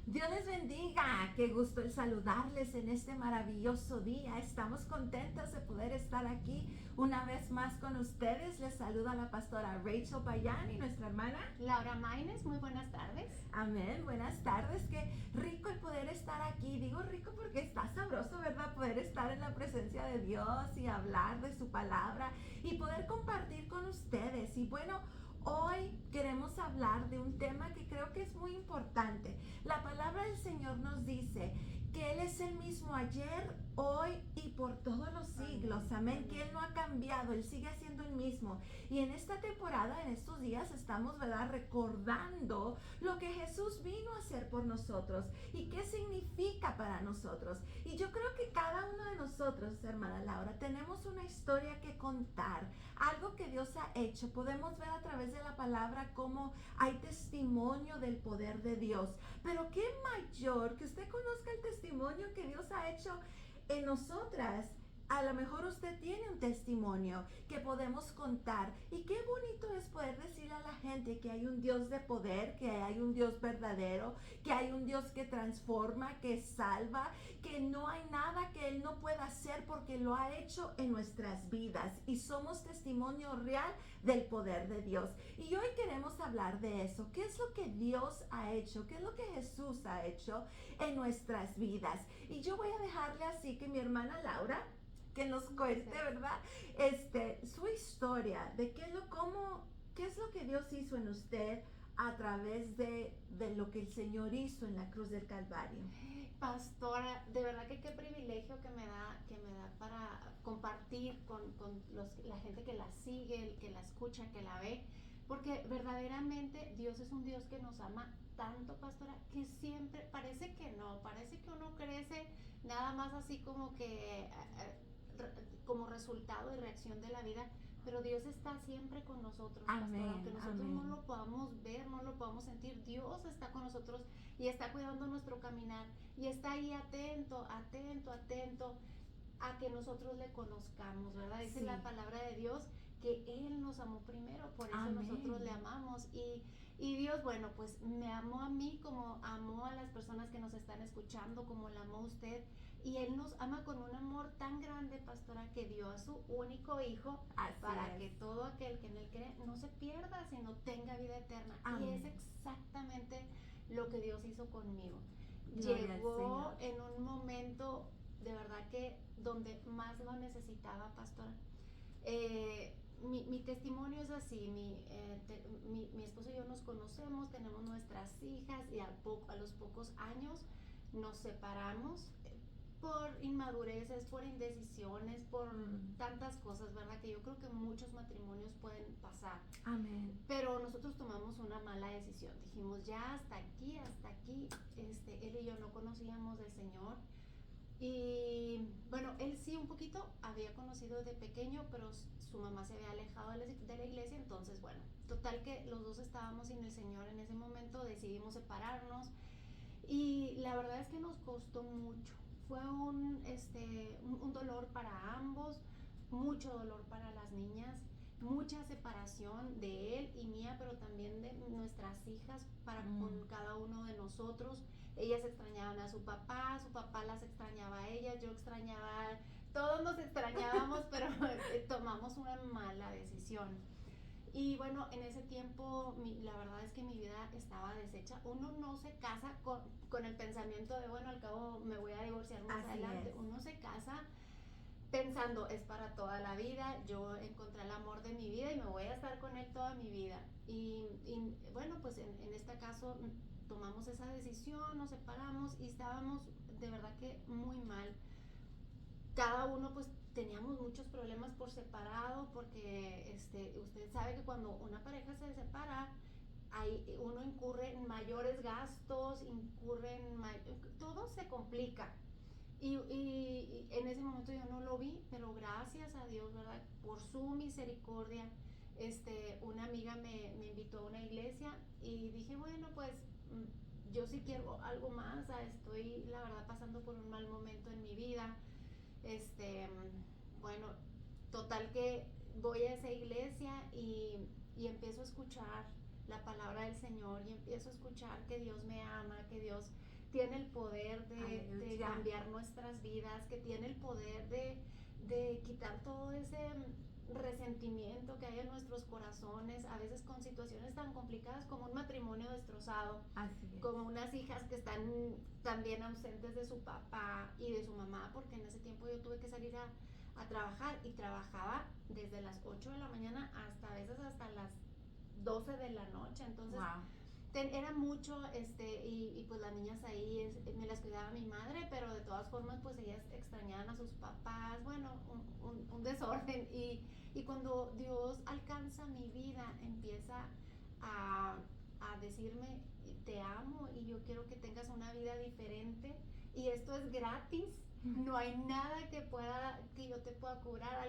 Dios les bendiga, qué gusto el saludarles en este maravilloso día. Estamos contentos de poder estar aquí una vez más con ustedes. Les saluda la pastora Rachel Payán y nuestra hermana Laura Maines, muy buenas tardes. Amén, buenas tardes, qué rico el poder estar aquí. Digo rico porque está sabroso, ¿verdad? Poder estar en la presencia de Dios y hablar de su palabra y poder compartir con ustedes. Y bueno, hoy queremos hablar de un tema que creo que es muy importante. La palabra del Señor nos dice que Él es el mismo ayer, hoy y por todos los siglos. Amén. Que Él no ha cambiado, Él sigue siendo el mismo. Y en esta temporada, en estos días, estamos, ¿verdad?, recordando lo que Jesús vino a hacer por nosotros y qué significa para nosotros. Y yo creo que cada uno de nosotros, hermana Laura, tenemos una historia que contar, algo que Dios ha hecho. Podemos ver a través de la palabra cómo hay testimonio del poder de Dios. Pero qué mayor que usted conozca el testimonio que Dios ha hecho en nosotras. A lo mejor usted tiene un testimonio que podemos contar y qué bonito es poder decirle a la gente que hay un Dios de poder, que hay un Dios verdadero, que hay un Dios que transforma, que salva, que no hay nada que Él no pueda hacer porque lo ha hecho en nuestras vidas y somos testimonio real del poder de Dios. Y hoy queremos hablar de eso. ¿Qué es lo que Dios ha hecho? ¿Qué es lo que Jesús ha hecho en nuestras vidas? Y yo voy a dejarle así que mi hermana Laura que nos cuente, ¿verdad? Su historia de qué es lo que Dios hizo en usted a través de lo que el Señor hizo en la cruz del Calvario. Pastora, de verdad que qué privilegio que me da para compartir con la gente que la sigue, que la escucha, que la ve, porque verdaderamente Dios es un Dios que nos ama tanto, pastora, que siempre parece que no, parece que uno crece nada más así como que como resultado y reacción de la vida, pero Dios está siempre con nosotros, pastor, aunque nosotros no lo podamos ver, no lo podamos sentir, Dios está con nosotros y está cuidando nuestro caminar y está ahí atento, atento, atento a que nosotros le conozcamos, ¿verdad? Dice la palabra de Dios que Él nos amó primero, por eso nosotros le amamos y Dios, bueno, pues me amó a mí como amó a las personas que nos están escuchando, como la amó usted, y Él nos ama con un amor tan grande, pastora, que dio a su único hijo para que todo aquel que en Él cree no se pierda, sino tenga vida eterna. Y es exactamente lo que Dios hizo conmigo. Llegó en un momento de verdad que donde más lo necesitaba, pastora. Mi testimonio es así, mi esposo y yo nos conocemos, tenemos nuestras hijas y a los pocos años nos separamos por inmadureces, por indecisiones, por tantas cosas, ¿verdad? Que yo creo que muchos matrimonios pueden pasar. Amén. Pero nosotros tomamos una mala decisión. Dijimos, ya hasta aquí, él y yo no conocíamos del Señor. Y bueno, él sí un poquito había conocido de pequeño, pero su mamá se había alejado de la iglesia, entonces bueno, total que los dos estábamos sin el Señor en ese momento, decidimos separarnos y la verdad es que nos costó mucho. Fue un dolor para ambos, mucho dolor para las niñas, mucha separación de él y mía, pero también de nuestras hijas con cada uno de nosotros. Ellas extrañaban a su papá las extrañaba a ellas, yo extrañaba, todos nos extrañábamos, pero tomamos una mala decisión. Y bueno, en ese tiempo la verdad es que mi vida estaba deshecha. Uno no se casa con el pensamiento de, bueno, al cabo me voy a divorciar más adelante. Uno se casa pensando, es para toda la vida, yo encontré el amor de mi vida y me voy a estar con él toda mi vida. Y bueno, pues en este caso tomamos esa decisión, nos separamos y estábamos de verdad que muy mal. Cada uno pues teníamos muchos problemas por separado porque usted sabe que cuando una pareja se separa uno incurre en mayores gastos, todo se complica. Y en ese momento yo no lo vi, pero gracias a Dios, ¿verdad? Por su misericordia, una amiga me invitó a una iglesia y dije, bueno, pues yo sí quiero algo más, estoy la verdad pasando por un mal momento en mi vida. Bueno, total que voy a esa iglesia y empiezo a escuchar la palabra del Señor y empiezo a escuchar que Dios me ama, que Dios tiene el poder de Aleluya. cambiar nuestras vidas, que tiene el poder de quitar todo ese resentimiento que hay en nuestros corazones, a veces con situaciones tan complicadas como un matrimonio destrozado, Así es. como unas hijas que están también ausentes de su papá y de su mamá, porque en ese tiempo yo tuve que salir a trabajar y trabajaba desde las 8 de la mañana hasta a veces hasta las 12 de la noche, entonces Wow. era mucho, y pues las niñas ahí me las cuidaba mi madre, pero de todas formas pues ellas extrañaban a sus papás, bueno, un desorden, y cuando Dios alcanza mi vida, empieza a, a decirme, te amo y yo quiero que tengas una vida diferente, y esto es gratis, no hay nada que yo te pueda cobrar,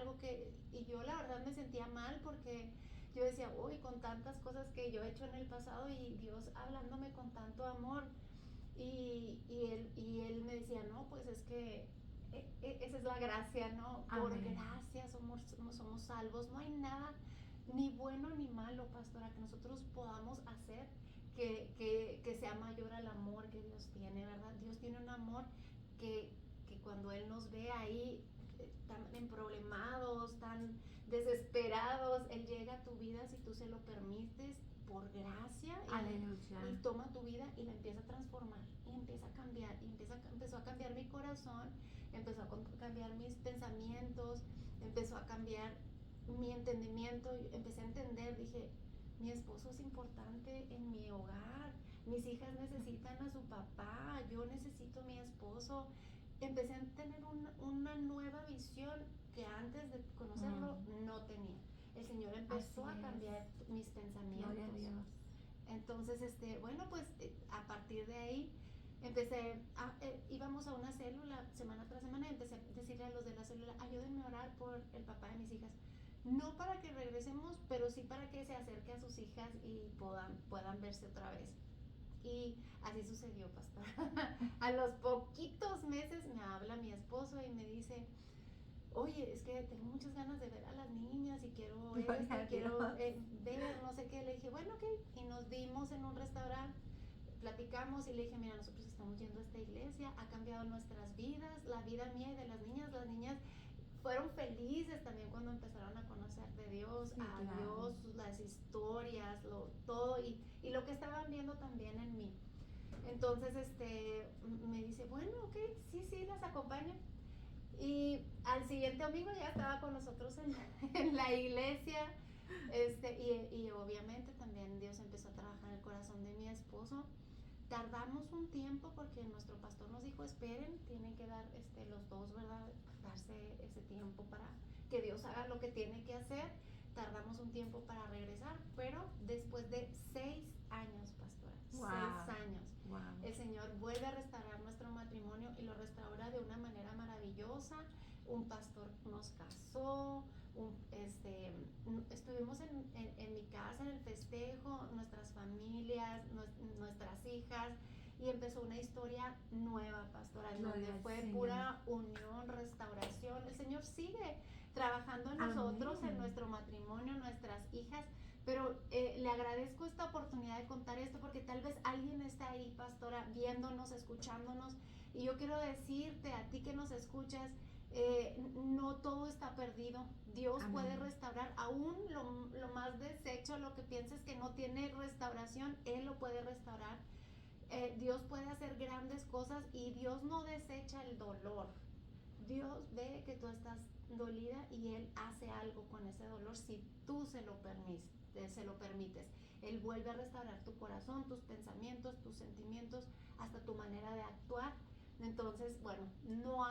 y yo la verdad me sentía mal porque yo decía, uy, con tantas cosas que yo he hecho en el pasado y Dios hablándome con tanto amor. Y él me decía, no, pues es que esa es la gracia, ¿no? Por Amén. gracia somos salvos. No hay nada ni bueno ni malo, pastora, que nosotros podamos hacer que sea mayor al amor que Dios tiene, ¿verdad? Dios tiene un amor que cuando Él nos ve ahí tan emproblemados, tan desesperados, Él llega a tu vida si tú se lo permites por gracia Aleluya. y toma tu vida y la empieza a transformar y empieza a cambiar y empezó a cambiar mi corazón, empezó a cambiar mis pensamientos, empezó a cambiar mi entendimiento, empecé a entender, dije, mi esposo es importante en mi hogar, mis hijas necesitan a su papá, yo necesito a mi esposo. Empecé a tener una nueva visión que antes de conocerlo no tenía. El Señor empezó Así a cambiar mis Gloria a pensamientos. Dios. Entonces, bueno, pues a partir de ahí íbamos a una célula semana tras semana y empecé a decirle a los de la célula, ayúdenme a orar por el papá de mis hijas. No para que regresemos, pero sí para que se acerque a sus hijas y puedan verse otra vez. Y así sucedió, pastor. A los poquitos meses me habla mi esposo y me dice, oye, es que tengo muchas ganas de ver a las niñas y quiero ver, no sé qué. Le dije, bueno, ok. Y nos vimos en un restaurante, platicamos y le dije, mira, nosotros estamos yendo a esta iglesia, ha cambiado nuestras vidas, la vida mía y de las niñas fueron felices también cuando empezaron a conocer de Dios, Sí, a claro. Dios, las historias, todo y lo que estaban viendo también en mí. Entonces, me dice, bueno, ok, sí, las acompaño. Y al siguiente domingo ya estaba con nosotros en la iglesia, y obviamente también Dios empezó a trabajar en el corazón de mi esposo. Tardamos un tiempo porque nuestro pastor nos dijo, esperen, tienen que dar los dos, ¿verdad? Darse ese tiempo para que Dios haga lo que tiene que hacer. Tardamos un tiempo para regresar, pero después de 6 años, pastora, Wow. 6 años, Wow. el Señor vuelve a restaurar nuestro matrimonio y lo restaura de una manera maravillosa. Un pastor nos casó, estuvimos en mi casa en el festejo, nuestras familias, nuestras hijas, y empezó una historia nueva, pastora, en donde fue pura unión, restauración. El Señor sigue trabajando en nosotros, en nuestro matrimonio, nuestras hijas, pero le agradezco esta oportunidad de contar esto porque tal vez alguien está ahí, pastora, viéndonos, escuchándonos, y yo quiero decirte a ti que nos escuchas, no todo está perdido. Dios Amén. puede restaurar aún lo más deshecho, lo que pienses que no tiene restauración, Él lo puede restaurar. Dios puede hacer grandes cosas y Dios no desecha el dolor. Dios ve que tú estás dolida y Él hace algo con ese dolor si tú se lo permites. Él vuelve a restaurar tu corazón, tus pensamientos, tus sentimientos, hasta tu manera de actuar. Entonces, bueno, no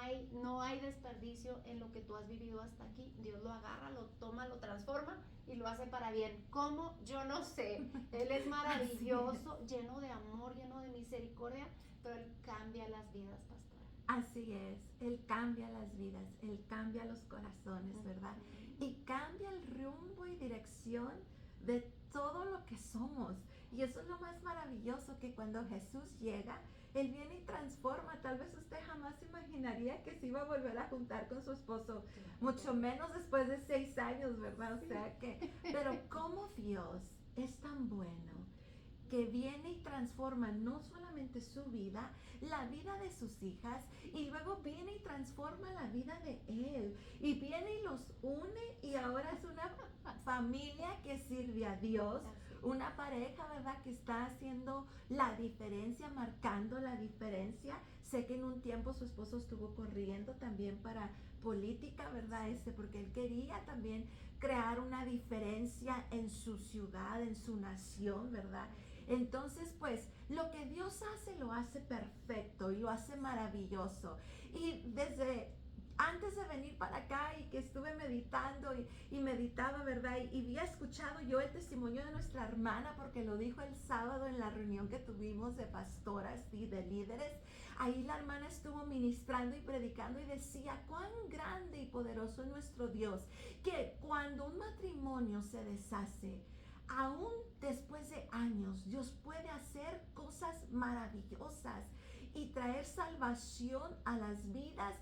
hay desperdicio en lo que tú has vivido hasta aquí. Dios lo agarra, lo toma, lo transforma y lo hace para bien. ¿Cómo? Yo no sé. Él es maravilloso, lleno de amor, lleno de misericordia, pero Él cambia las vidas, pastora. Así es, Él cambia las vidas, Él cambia los corazones, ¿verdad? Y cambia el rumbo y dirección de todo lo que somos. Y eso es lo más maravilloso, que cuando Jesús llega, Él viene y transforma. Tal vez usted jamás imaginaría que se iba a volver a juntar con su esposo, mucho menos después de 6 años, ¿verdad? O sea que, pero como Dios es tan bueno que viene y transforma no solamente su vida, la vida de sus hijas, y luego viene y transforma la vida de él, y viene y los une, y ahora es una familia que sirve a Dios, una pareja, ¿verdad? Que está haciendo la diferencia, marcando la diferencia. Sé que en un tiempo su esposo estuvo corriendo también para política, ¿verdad? Porque él quería también crear una diferencia en su ciudad, en su nación, ¿verdad? Entonces, pues, lo que Dios hace, lo hace perfecto y lo hace maravilloso. Y desde antes de venir para acá y que estuve meditando y meditaba, ¿verdad? Y había escuchado yo el testimonio de nuestra hermana, porque lo dijo el sábado en la reunión que tuvimos de pastoras y de líderes. Ahí la hermana estuvo ministrando y predicando y decía cuán grande y poderoso es nuestro Dios, que cuando un matrimonio se deshace, aún después de años, Dios puede hacer cosas maravillosas y traer salvación a las vidas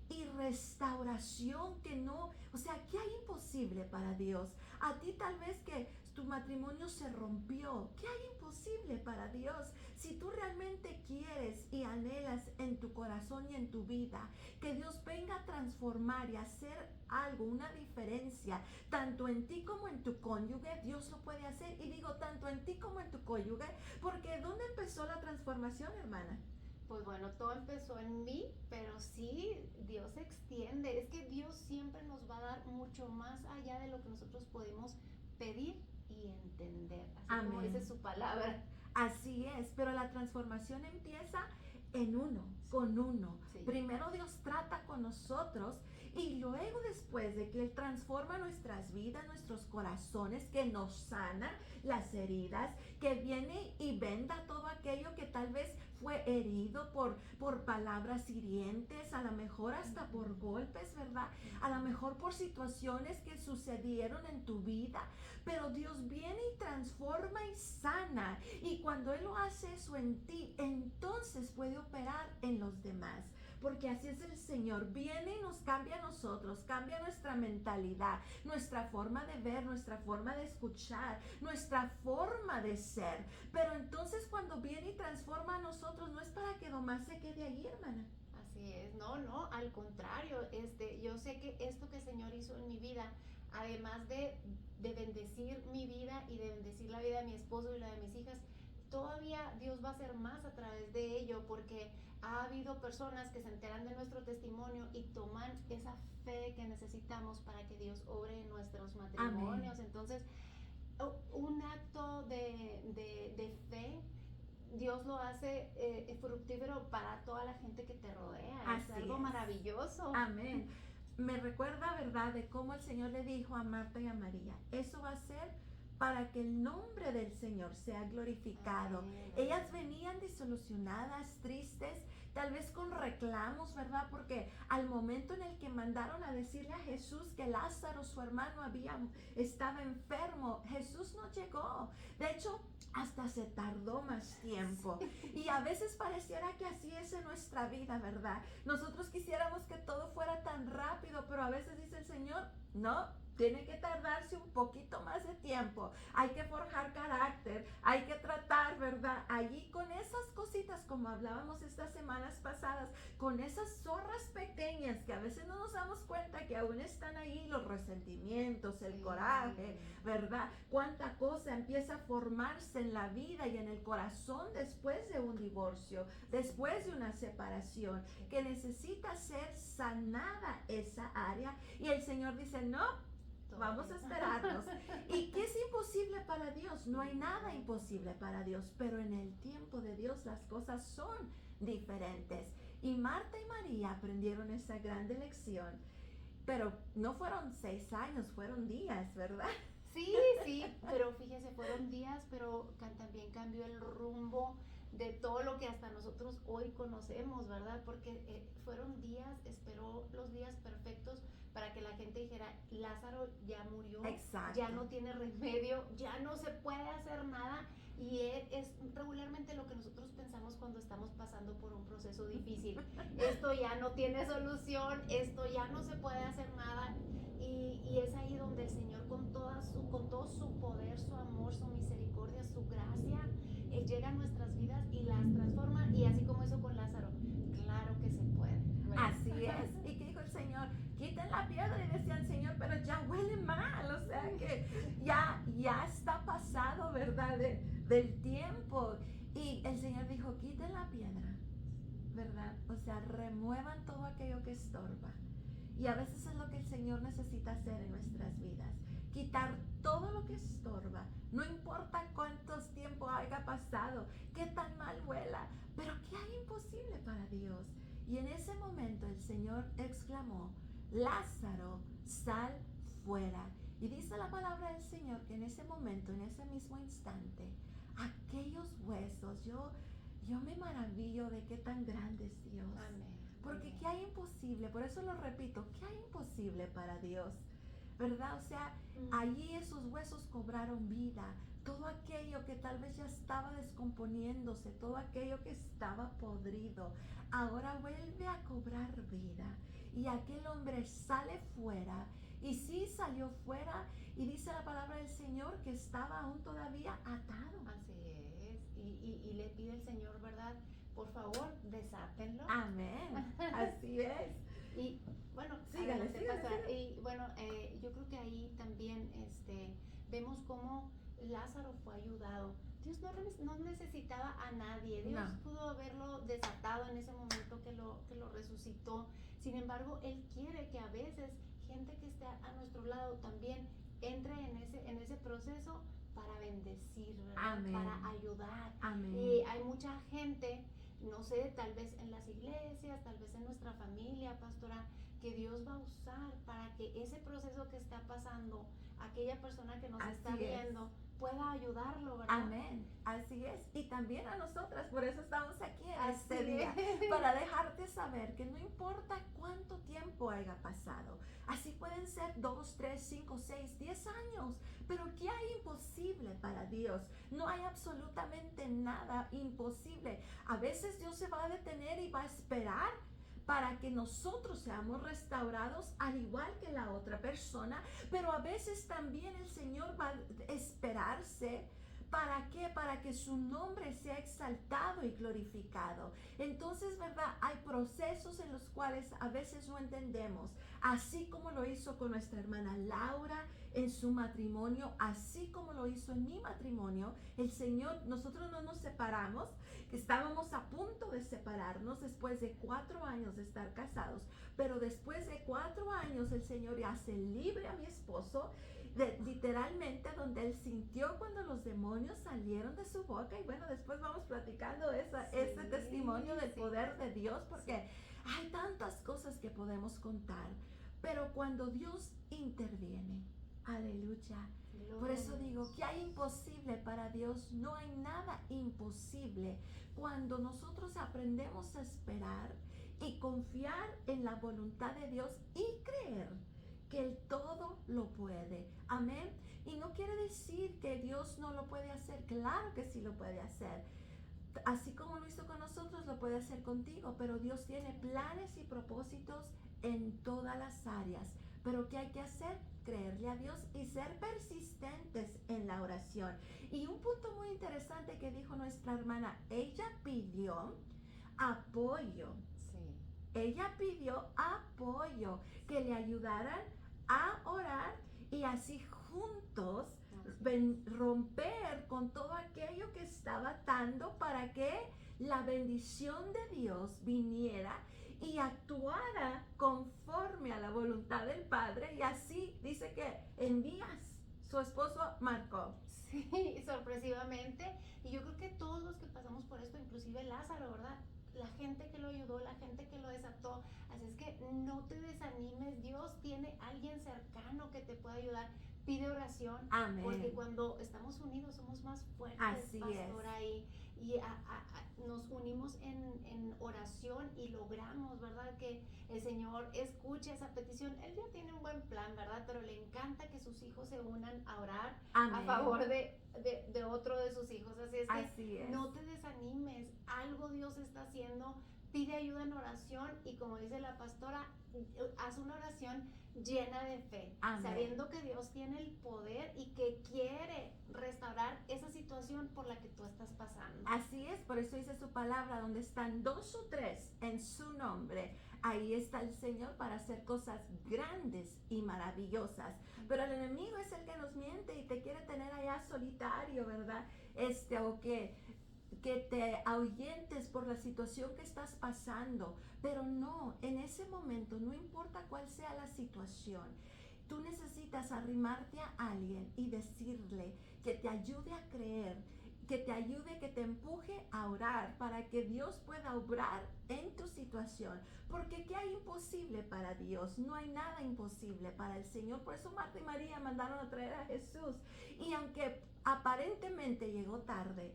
y restauración que no, o sea, ¿qué hay imposible para Dios? A ti tal vez que tu matrimonio se rompió, ¿qué hay imposible para Dios? Si tú realmente quieres y anhelas en tu corazón y en tu vida que Dios venga a transformar y hacer algo, una diferencia, tanto en ti como en tu cónyuge, Dios lo puede hacer. Y digo tanto en ti como en tu cónyuge, porque ¿dónde empezó la transformación, hermana? Pues bueno, todo empezó en mí, pero sí, Dios se extiende. Es que Dios siempre nos va a dar mucho más allá de lo que nosotros podemos pedir y entender, así Amén. como dice su palabra. Así es, pero la transformación empieza en uno, con uno. Sí. Primero Dios trata con nosotros y luego después de que Él transforma nuestras vidas, nuestros corazones, que nos sana las heridas, que viene y venda todo aquello que tal vez fue herido por palabras hirientes, a lo mejor hasta por golpes, ¿verdad? A lo mejor por situaciones que sucedieron en tu vida, pero Dios viene y transforma y sana, y cuando Él lo hace eso en ti, entonces puede operar en los demás. Porque así es el Señor, viene y nos cambia a nosotros, cambia nuestra mentalidad, nuestra forma de ver, nuestra forma de escuchar, nuestra forma de ser. Pero entonces cuando viene y transforma a nosotros, no es para que nomás se quede ahí, hermana. Así es, no, al contrario, yo sé que esto que el Señor hizo en mi vida, además de bendecir mi vida y de bendecir la vida de mi esposo y la de mis hijas, todavía Dios va a hacer más a través de ello, porque ha habido personas que se enteran de nuestro testimonio y toman esa fe que necesitamos para que Dios obre en nuestros matrimonios. Amén. Entonces, un acto de fe, Dios lo hace fructífero para toda la gente que te rodea. Así es algo maravilloso. Amén. Me recuerda, ¿verdad?, de cómo el Señor le dijo a Marta y a María, eso va a ser para que el nombre del Señor sea glorificado. Amén. Ellas venían disolucionadas, tristes, tal vez con reclamos, ¿verdad? Porque al momento en el que mandaron a decirle a Jesús que Lázaro, su hermano, estaba enfermo, Jesús no llegó. De hecho, hasta se tardó más tiempo. Y a veces pareciera que así es en nuestra vida, ¿verdad? Nosotros quisiéramos que todo fuera tan rápido, pero a veces dice el Señor, no, tiene que tardarse un poquito más de tiempo. Hay que forjar carácter, hay que tratar, ¿verdad? Allí con esas cositas, como hablábamos estas semanas pasadas, con esas zorras pequeñas que a veces no nos damos cuenta que aún están ahí, los resentimientos, el coraje, ¿verdad? Cuánta cosa empieza a formarse en la vida y en el corazón después de un divorcio, después de una separación, que necesita ser sanada esa área. Y el Señor dice, no, vamos a esperarnos. ¿Y qué es imposible para Dios? No hay nada imposible para Dios, pero en el tiempo de Dios las cosas son diferentes. Y Marta y María aprendieron esa grande lección, pero no fueron 6 años, fueron días, ¿verdad? Sí, pero fíjese, fueron días, pero también cambió el rumbo de todo lo que hasta nosotros hoy conocemos, ¿verdad? Porque fueron días, esperó los días perfectos para que la gente dijera, Lázaro ya murió. Exacto. Ya no tiene remedio, ya no se puede hacer nada. Y es regularmente lo que nosotros pensamos cuando estamos pasando por un proceso difícil. Esto ya no tiene solución, esto ya no se puede hacer nada. Y es ahí donde el Señor con todo su poder, su amor, su misericordia, su gracia, Él llega a nuestras vidas y las transforma, y así como hizo con Lázaro, claro que se puede, ¿verdad? Así es. ¿Y qué dijo el Señor? Quiten la piedra, y decían, Señor, pero ya huele mal, o sea que ya está pasado, ¿verdad? Del tiempo. Y el Señor dijo, quiten la piedra, ¿verdad? O sea, remuevan todo aquello que estorba. Y a veces es lo que el Señor necesita hacer en nuestras vidas. Quitar todo lo que estorba. No importa cuántos tiempo haya pasado, qué tan mal huela, pero ¿qué hay imposible para Dios? Y en ese momento el Señor exclamó, Lázaro, sal fuera. Y dice la palabra del Señor que en ese momento, en ese mismo instante, aquellos huesos, yo me maravillo de qué tan grande es Dios. Amén. Porque Amén. ¿qué hay imposible? Por eso lo repito, ¿qué hay imposible para Dios? ¿Verdad? O sea, allí esos huesos cobraron vida. Todo aquello que tal vez ya estaba descomponiéndose, todo aquello que estaba podrido, ahora vuelve a cobrar vida. Y aquel hombre sale fuera. Y sí salió fuera. Y dice la palabra del Señor que estaba aún todavía atado. Así es. Y le pide el Señor, ¿verdad? Por favor, desátenlo. Amén. Así es. Y bueno, Sígale, sígale, pastora. sígale. Y bueno, yo creo que ahí también vemos cómo Lázaro fue ayudado. Dios no necesitaba a nadie. Dios No. pudo haberlo desatado en ese momento que lo resucitó. Sin embargo, Él quiere que a veces gente que esté a nuestro lado también entre en ese proceso para bendecir, ¿verdad? Amén. Para ayudar. Amén. Y hay mucha gente, no sé, tal vez en las iglesias, tal vez en nuestra familia, pastora, que Dios va a usar para que ese proceso que está pasando, aquella persona que nos Así está viendo, pueda ayudarlo, ¿verdad? Amén, así es. Y también a nosotras, por eso estamos aquí en Así este día, es. para dejarte saber que no importa cuánto tiempo haya pasado, así pueden ser 2, 3, 5, 6, 10 años, pero ¿qué hay imposible para Dios? No hay absolutamente nada imposible. A veces Dios se va a detener y va a esperar para que nosotros seamos restaurados al igual que la otra persona, pero a veces también el Señor va a esperarse. ¿Para qué? Para que su nombre sea exaltado y glorificado. Entonces, ¿verdad? Hay procesos en los cuales a veces no entendemos. Así como lo hizo con nuestra hermana Laura en su matrimonio, así como lo hizo en mi matrimonio, el Señor, nosotros no nos separamos, que estábamos a punto de separarnos después de 4 años de estar casados, pero después de 4 años el Señor hace libre a mi esposo, literalmente donde él sintió cuando los demonios salieron de su boca. Y bueno, después vamos platicando ese testimonio del poder de Dios, porque hay tantas cosas que podemos contar, pero cuando Dios interviene, aleluya. Por eso digo que hay imposible para Dios, no hay nada imposible cuando nosotros aprendemos a esperar y confiar en la voluntad de Dios y creer que Él todo lo puede. Amén. Y no quiere decir que Dios no lo puede hacer. Claro que sí lo puede hacer. Así como lo hizo con nosotros, lo puede hacer contigo. Pero Dios tiene planes y propósitos en todas las áreas. Pero ¿qué hay que hacer? Creerle a Dios y ser persistentes en la oración. Y un punto muy interesante que dijo nuestra hermana, ella pidió apoyo. Sí. Ella pidió apoyo, que le ayudaran a orar y así juntos romper con todo aquello que estaba atando para que la bendición de Dios viniera y actuara conforme a la voluntad del Padre. Y así dice que en días su esposo marcó. Sí, sorpresivamente. Y yo creo que todos los que pasamos por esto, inclusive Lázaro, ¿verdad? La gente que lo ayudó, la gente que lo desató. Así es que no te desanimes. Dios tiene a alguien cercano que te pueda ayudar. Pide oración. Amén. Porque cuando estamos unidos somos más fuertes, Así pastora. Y nos unimos en oración y logramos, ¿verdad? Que el Señor escuche esa petición. Él ya tiene un buen plan, ¿verdad? Pero le encanta que sus hijos se unan a orar. Amén. A favor de otro de sus hijos. Así es que no te desanimes. Algo Dios está haciendo. Pide ayuda en oración y como dice la pastora, haz una oración llena de fe, Amén. sabiendo que Dios tiene el poder y que quiere restaurar esa situación por la que tú estás pasando. Así es, por eso dice su palabra, donde están 2 o 3 en su nombre, ahí está el Señor para hacer cosas grandes y maravillosas. Pero el enemigo es el que nos miente y te quiere tener allá solitario, ¿verdad? O que te ahuyentes por la situación que estás pasando. Pero no, en ese momento, no importa cuál sea la situación, tú necesitas arrimarte a alguien y decirle que te ayude a creer, que te ayude, que te empuje a orar para que Dios pueda obrar en tu situación. Porque ¿qué hay imposible para Dios? No hay nada imposible para el Señor. Por eso Marta y María mandaron a traer a Jesús. Y aunque aparentemente llegó tarde,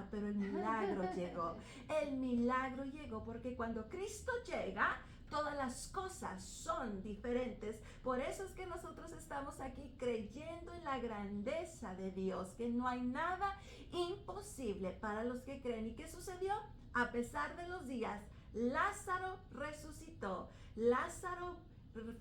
pero el milagro llegó. El milagro llegó porque cuando Cristo llega, todas las cosas son diferentes. Por eso es que nosotros estamos aquí creyendo en la grandeza de Dios, que no hay nada imposible para los que creen. ¿Y qué sucedió? A pesar de los días, Lázaro resucitó. Lázaro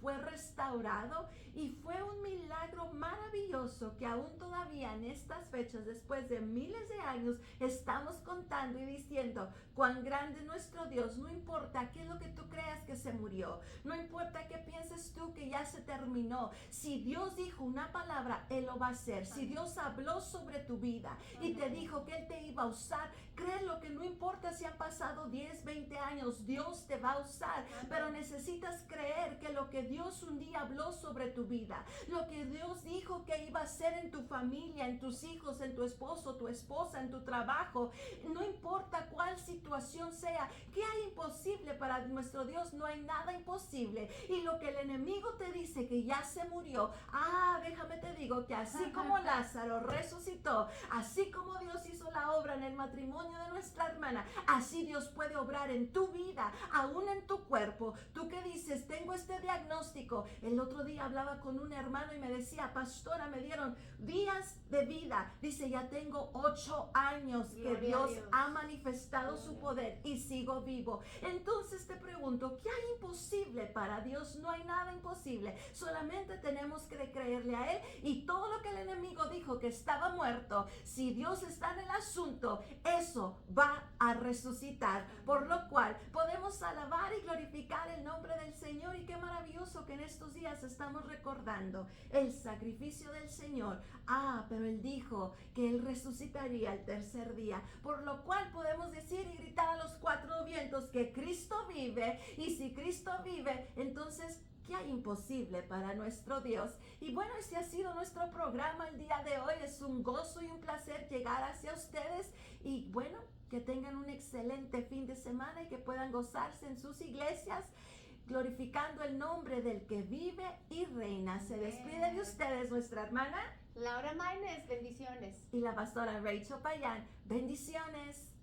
fue restaurado y fue un milagro maravilloso que aún todavía en estas fechas, después de miles de años, estamos contando y diciendo cuán grande es nuestro Dios. No importa qué es lo que tú creas que se murió, no importa qué pienses tú que ya se terminó. Si Dios dijo una palabra, Él lo va a hacer. Si Dios habló sobre tu vida y te dijo que Él te iba a usar, créelo, que no importa si han pasado 10, 20 años, Dios te va a usar. Pero necesitas creer que lo que Dios un día habló sobre tu vida, lo que Dios dijo que iba a hacer en tu familia, en tus hijos, en tu esposo, tu esposa, en tu trabajo, no importa cuál situación sea, ¿qué hay imposible para nuestro Dios? No hay nada imposible. Y lo que el enemigo te dice que ya se murió, déjame te digo que así como Lázaro resucitó, así como Dios hizo la obra en el matrimonio de nuestra hermana, así Dios puede obrar en tu vida, aún en tu cuerpo. Tú que dices, tengo este diagnóstico. El otro día hablaba con un hermano y me decía, pastora, me dieron días de vida. Dice, ya tengo 8 años que Dios ha manifestado su poder y sigo vivo. Entonces te pregunto, ¿qué hay imposible para Dios? No hay nada imposible. Solamente tenemos que creerle a Él, y todo lo que el enemigo dijo que estaba muerto, si Dios está en el asunto, eso va a resucitar. Por lo cual podemos alabar y glorificar el nombre del Señor. Y qué maravilloso que en estos días estamos recordando el sacrificio del Señor. Pero Él dijo que Él resucitaría el tercer día. Por lo cual podemos decir y gritar a los 4 vientos que Cristo vive. Y si Cristo vive, entonces ¿qué hay imposible para nuestro Dios? Y bueno, este ha sido nuestro programa el día de hoy. Es un gozo y un placer llegar hacia ustedes. Y bueno, que tengan un excelente fin de semana y que puedan gozarse en sus iglesias, glorificando el nombre del que vive y reina. Se despide de ustedes nuestra hermana Laura Maines, bendiciones. y la pastora Rachel Payán. Bendiciones.